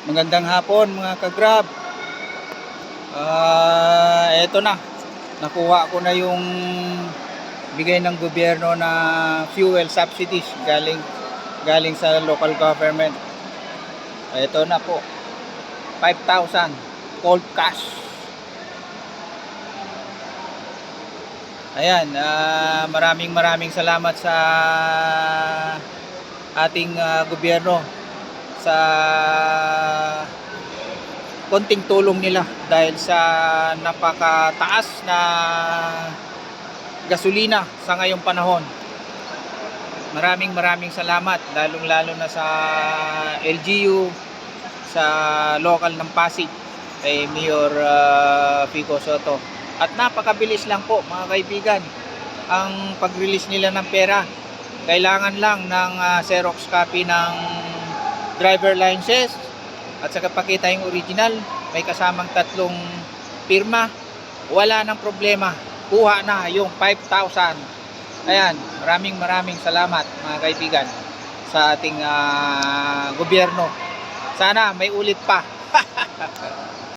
Magandang hapon mga ka-Grab. Eto na. Nakuha ko na yung bigay ng gobyerno na fuel subsidies galing sa local government. Eto na po. 5,000 cold cash. Ayan, maraming salamat sa ating gobyerno sa konting tulong nila dahil sa napakataas na gasolina sa ngayong panahon. Maraming salamat, lalong-lalo na sa LGU, sa local ng Pasig, kay Mayor Fico Soto. At napakabilis lang po mga kaibigan ang pag-release nila ng pera. Kailangan lang ng Xerox copy ng driver license at saka pakita yung original, may kasamang 3 pirma, wala nang problema, kuha na yung 5,000. Ayan, maraming salamat mga kaibigan sa ating gobyerno. Sana may ulit pa.